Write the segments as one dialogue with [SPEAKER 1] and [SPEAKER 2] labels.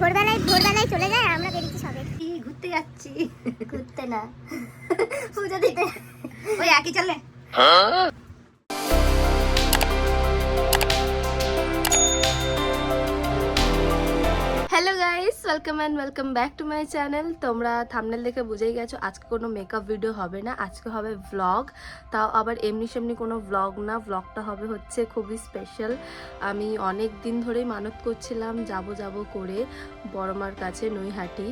[SPEAKER 1] ভোরবেলায় ভোরবেলায় চলে যায় আর আমরা বেরিয়েছি সবে।
[SPEAKER 2] ঘুরতে যাচ্ছি।
[SPEAKER 1] ঘুরতে না, পুজো দিতে।
[SPEAKER 2] ওই একই চলে। Hello guys, welcome back to my channel. তোমরা থাম্বনেল দেখে বুঝেই গেছো আজকে কোনো মেকআপ ভিডিও হবে না, আজকে হবে ভ্লগ। তাও আবার এমনি সেমনি কোনো ভ্লগ না, ভ্লগটা হবে হচ্ছে খুবই স্পেশাল। আমি অনেক দিন ধরেই মানত করছিলাম যাব করে বড়মার কাছে নৈহাটি।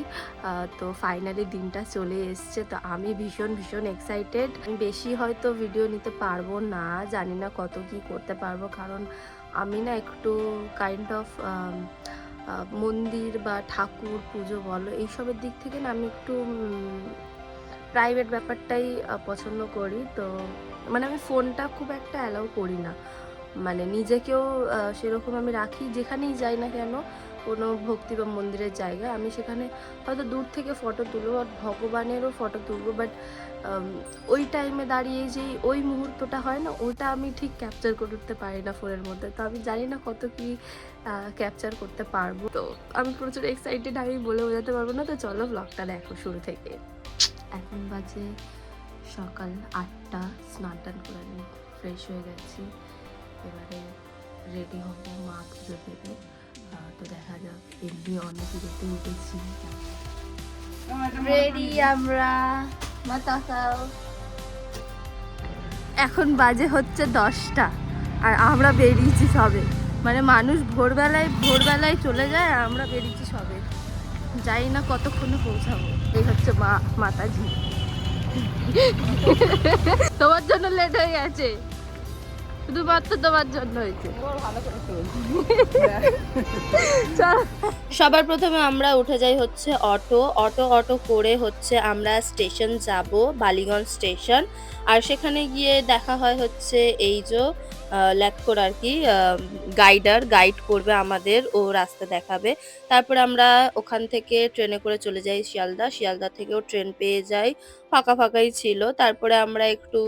[SPEAKER 2] তো ফাইনালি দিনটা চলে এসছে, তো আমি ভীষণ এক্সাইটেড। আমি বেশি হয়তো ভিডিও নিতে পারবো না, জানি না কত কি করতে পারবো, কারণ আমি না একটু কাইন্ড অফ মন্দির বা ঠাকুর পুজো বলো এইসবের দিক থেকে না আমি একটু প্রাইভেট ব্যাপারটাই পছন্দ করি। তো মানে আমি ফোনটা খুব একটা অ্যালাউ করি না, মানে নিজেকেও সেরকম আমি রাখি। যেখানেই যাই না কেন, কোনো ভক্তি বা মন্দিরের জায়গা, আমি সেখানে হয়তো দূর থেকে ফটো তুলবো, আর ভগবানেরও ফটো তুলবো, বাট ওই টাইমে দাঁড়িয়ে যেই ওই মুহূর্তটা হয় না, ওটা আমি ঠিক ক্যাপচার করে উঠতে পারি না ফোনের মধ্যে। তো আমি জানি না কত কি ক্যাপচার করতে পারবো। তো আমি প্রচুর এক্সাইটেড, আমি বলে বোঝাতে পারবো না। তো চলো ব্লগটা দেখো শুরু থেকে। এখন বাজে সকাল 8টা, স্নান টান করে আমি ফ্রেশ হয়ে গেছি, এবারে রেডি হবো, মা পুজো দেবে। তো দেখা যাক, এমনি অনেক রেতে উঠেছি, রেডি আমরা। মা তাকাও, এখন বাজে হচ্ছে 10টা আর আমরা বেরিয়েছি সবে। মানে মানুষ ভোরবেলায় চলে যায় আর আমরা বেরিয়েছি সবে, যাই না কতক্ষণে পৌঁছাবো। এই হচ্ছে মাতাজি। তোমার জন্য লেট হয়ে গেছে, শুধুমাত্র তোমার জন্য হয়েছে। সবার প্রথমে আমরা উঠে যাই হচ্ছে অটো করে হচ্ছে আমরা স্টেশন যাব, বালিগঞ্জ স্টেশন। আর সেখানে গিয়ে দেখা হয় হচ্ছে এই যে লেটকোর আর কি গাইড করবে আমাদের, ও রাস্তা দেখাবে। তারপরে আমরা ওখান থেকে ট্রেনে করে চলে যাই শিয়ালদা থেকেও ট্রেন পেয়ে যাই, ফাঁকাই ছিল। তারপরে আমরা একটু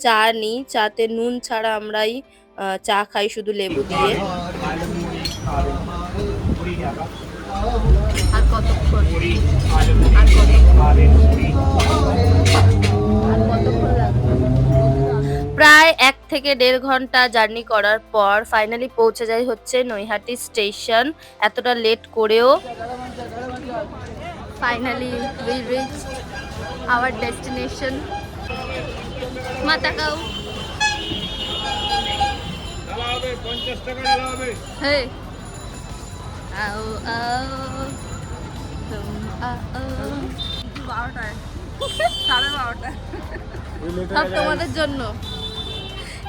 [SPEAKER 2] চা নিই, চাতে নুন ছাড়া আমরাই চা খাই শুধু লেবু দিয়ে। আর কতক্ষণ লাগবে? প্রায় 1 থেকে 1.5 ঘন্টা জার্নি করার পর ফাইনালি পৌঁছে যাই হচ্ছে নৈহাটি স্টেশন। এতটা লেট করেও finally we reached hour destination. মা তাকাও, হে আও আও তুম আও। 12টায়, 12:30 সব তোমাদের জন্য।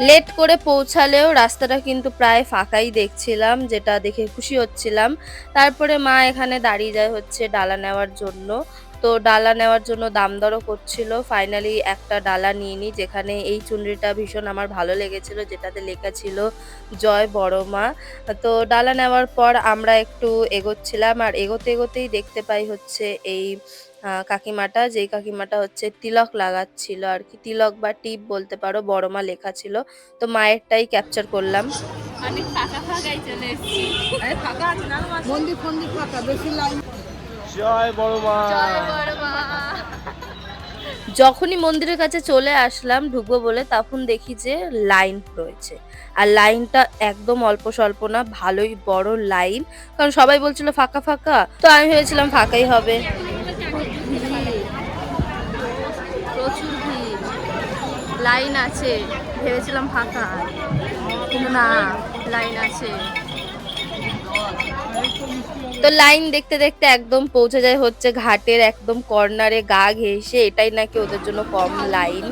[SPEAKER 2] লেট করে পৌঁছালেও রাস্তাটা কিন্তু প্রায় ফাঁকাই দেখছিলাম, যেটা দেখে খুশি হচ্ছিলাম। তারপরে মা এখানে দাঁড়িয়ে যায় হচ্ছে ডালা নেওয়ার জন্য। তো ডালা নেওয়ার জন্য দাম দরও করছিল। ফাইনালি একটা ডালা নিয়ে নিই, যেখানে এই চুনরিটা ভীষণ আমার ভালো লেগেছিল, যেটাতে লেখা ছিল জয় বড়মা। তো ডালা নেওয়ার পর আমরা একটু এগোচ্ছিলাম, আর এগোতেই দেখতে পাই হচ্ছে এই কাকিমাটা, যেই কাকিমাটা হচ্ছে তিলক লাগাচ্ছিল আর কি, তিলক বা টিপ বলতে পারো, বড়মা লেখা ছিল। তো মায়েরটাই ক্যাপচার করলাম। আমি ফাঁকাই চলে এসেছি,
[SPEAKER 3] মন্দির ফন্দির ফাঁকা, বেশি লাইন।
[SPEAKER 4] জয় বড়মা।
[SPEAKER 2] যখনই মন্দিরের কাছে চলে আসলাম ঢুকবো বলে, তখন দেখি যে লাইন রয়েছে, আর লাইনটা একদম অল্প স্বল্প না, ভালোই বড় লাইন। কারণ সবাই বলছিল ফাঁকা, তো আমি ভেবেছিলাম ফাঁকাই হবে। প্রচুর ভিড়, লাইন আছে, ভেবেছিলাম ফাঁকা, কিন্তু না, লাইন আছে। তো লাইন দেখতে একদম পৌঁছে যায় হচ্ছে ঘাটের একদম কর্নারে, গা ঘেঁষে। এটাই নাকি ওদের জন্য কম লাইন।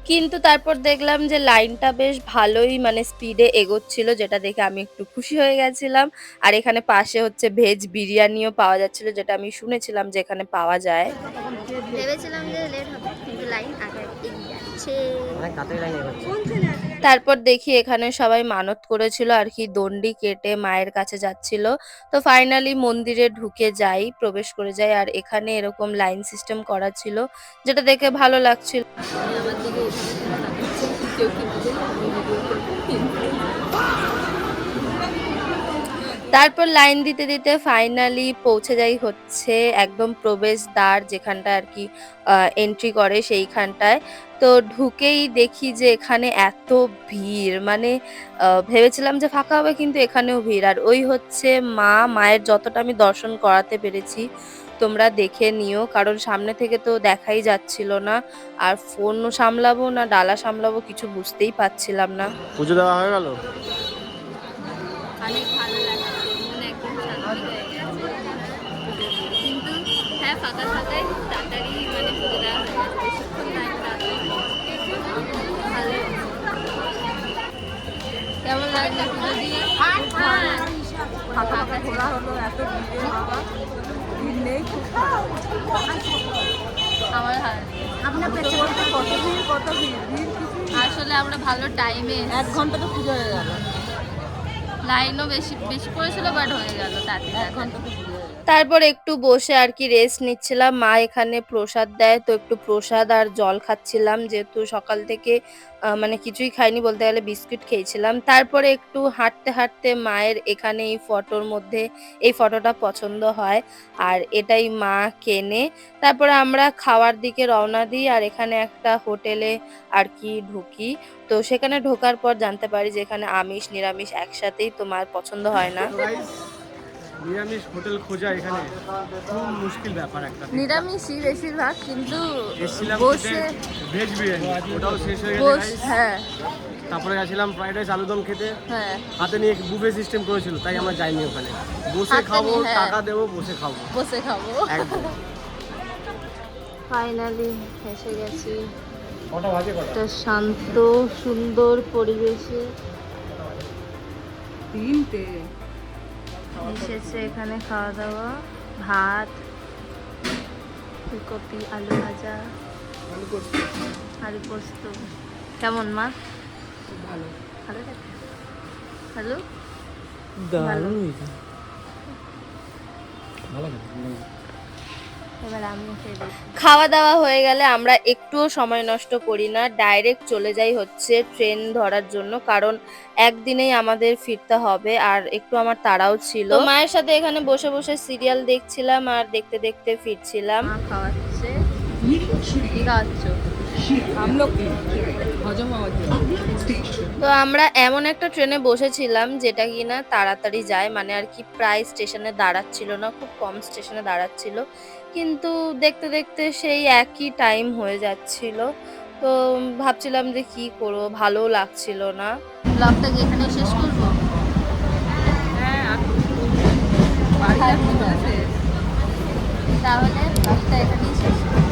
[SPEAKER 2] কিন্তু তারপর দেখলাম যে লাইনটা বেশ ভালোই মানে স্পিডে এগোচ্ছিল, যেটা দেখে আমি একটু খুশি হয়ে গেছিলাম। আর এখানে পাশে হচ্ছে ভেজ বিরিয়ানিও পাওয়া যাচ্ছিল, যেটা আমি শুনেছিলাম যে এখানে পাওয়া যায়।
[SPEAKER 1] ভেবেছিলাম যে লেট হবে, কিন্তু লাইন আগে এগিয়ে যাচ্ছে।
[SPEAKER 2] তারপর দেখি এখানে সবাই মানত করেছিল আর কি, দণ্ডি কেটে মায়ের কাছে যাচ্ছিল। তো ফাইনালি মন্দিরে ঢুকে যাই, প্রবেশ করে যাই, আর এখানে এরকম লাইন সিস্টেম করা ছিল, যেটা দেখে ভালো লাগছিল। তারপর লাইন দিতে দিতে ফাইনালি পৌঁছে যাই হচ্ছে একদম প্রবেশদ্বার যেখানটা আর কি এন্ট্রি করে সেইখানটায়। তো ঢুকেই দেখি যে এখানে এত ভিড়, মানে ভেবেছিলাম যে ফাঁকা হবে কিন্তু এখানেও ভিড়। আর ওই হচ্ছে মায়ের যতটা আমি দর্শন করাতে পেরেছি তোমরা দেখে নিও, কারণ সামনে থেকে তো দেখাই যাচ্ছিল না। আর ফোনও সামলাবো না ডালা সামলাবো কিছু বুঝতেই পারছিলাম না।
[SPEAKER 4] পুজো দেওয়া হয়ে গেল।
[SPEAKER 2] অনেক ভালো লাগছে, মন একদম শান্তি হয়ে গেছে। কিন্তু হ্যাঁ ফাঁকা ফাঁকাই তাড়াতাড়ি মানে পুজো দেওয়া হয়ে গেছে, বেশিক্ষণ টাইম লাগবে না। ভালো কেমন লাগলো পুজো দিয়ে?
[SPEAKER 3] ফাঁকা ঘোরা হলো, এত ভিড় বাবা, ভিড় নেই, খুব
[SPEAKER 2] আমার ভালো
[SPEAKER 3] আপনার পেছনে কত ভিড়, কত ভিড়, ভিড় কিছু
[SPEAKER 2] আসলে আমরা ভালো টাইমে
[SPEAKER 3] 1 ঘন্টা তো পুজো হয়ে গেল,
[SPEAKER 2] লাইনও বেশি বেশি পড়েছিল বাট হয়ে গেল তাড়াতাড়ি।
[SPEAKER 3] 1 ঘন্টা তো পুজো হয়ে গেল।
[SPEAKER 2] তারপর একটু বসে আর কি রেস্ট নিচ্ছিলাম। মা এখানে প্রসাদ দেয়, তো একটু প্রসাদ আর জল খাচ্ছিলাম যেহেতু সকাল থেকে মানে কিছুই খাইনি, বলতে গেলে বিস্কুট খেয়েছিলাম। তারপরে একটু হাঁটতে হাঁটতে মায়ের এখানে এই ফটোর মধ্যে এই ফটোটা পছন্দ হয় আর এটাই মা কেনে। তারপরে আমরা খাওয়ার দিকে রওনা দিই আর এখানে একটা হোটেলে আর কি ঢুকি। তো সেখানে ঢোকার পর জানতে পারি যে এখানে আমিষ নিরামিষ একসাথেই, তো মার পছন্দ হয় না।
[SPEAKER 4] নিরামিষ হোটেল খোঁজা এখানে খুব মুশকিল ব্যাপার একটা।
[SPEAKER 2] নিরামিষই বেশিরভাগ, কিন্তু
[SPEAKER 4] এসেছিলাম
[SPEAKER 2] বসে
[SPEAKER 4] ভেজ বিরিয়ানি, ওটাও শেষ হয়ে
[SPEAKER 2] বস
[SPEAKER 4] গেছে।
[SPEAKER 2] হ্যাঁ
[SPEAKER 4] তারপরে গেছিলাম ফ্রাইড রাইস আলুদম খেতে,
[SPEAKER 2] হ্যাঁ
[SPEAKER 4] হাতে নিয়ে বুফে সিস্টেম করেছিল তাই আমরা যাইনি ওখানে। বসে
[SPEAKER 2] হাতে
[SPEAKER 4] খাবো,
[SPEAKER 2] নিয়ে, হ্যাঁ।
[SPEAKER 4] টাকা দেবো, বসে খাবো
[SPEAKER 2] বসে খাবো।
[SPEAKER 4] একদম।
[SPEAKER 2] ফাইনালি এসে গেছি
[SPEAKER 4] কটা বাজে কটা?
[SPEAKER 2] একটা শান্ত সুন্দর পরিবেশে।
[SPEAKER 3] 3টে
[SPEAKER 2] এসেছে এখানে খাওয়া দাওয়া, ভাত, ফুলকপি, আলু ভাজা, আলু পোস্ত। কেমন মা?
[SPEAKER 3] ভালো,
[SPEAKER 2] ভালো লাগে? হ্যালো এবার আমিও খেয়ে দেখি। খাওয়া দাওয়া হয়ে গেলে আমরা একটুও সময় নষ্ট করি না, ডাইরেক্ট চলে যাই হচ্ছে ট্রেন ধরার জন্য, কারণ একদিনেই আমাদের ফিরতে হবে আর একটু আমার তাড়াও ছিল। তো মায়ের সাথে এখানে বসে বসে সিরিয়াল দেখছিলাম আর দেখতে দেখতে ফিরছিলাম। মা খাওয়াচ্ছে। কি খাওয়াচ্ছ?
[SPEAKER 3] আমলকি হজম হওয়ার জন্য।
[SPEAKER 2] তো আমরা এমন একটা ট্রেনে বসেছিলাম যেটা কিনা তাড়াতাড়ি যায়, মানে আর কি প্রায় স্টেশনে দাঁড়াচ্ছিল না, খুব কম স্টেশনে দাঁড়াচ্ছিল, কিন্তু দেখতে দেখতে সেই একই টাইম হয়ে যাচ্ছিল। তো ভাবছিলাম যে কি করবো, ভালোও লাগছিল না। ব্লগটা এখানে শেষ করবো।
[SPEAKER 3] হ্যাঁ, বাড়ি যাচ্ছি তো শেষ।
[SPEAKER 2] তাহলে ব্লগটা এখানেই শেষ করবো।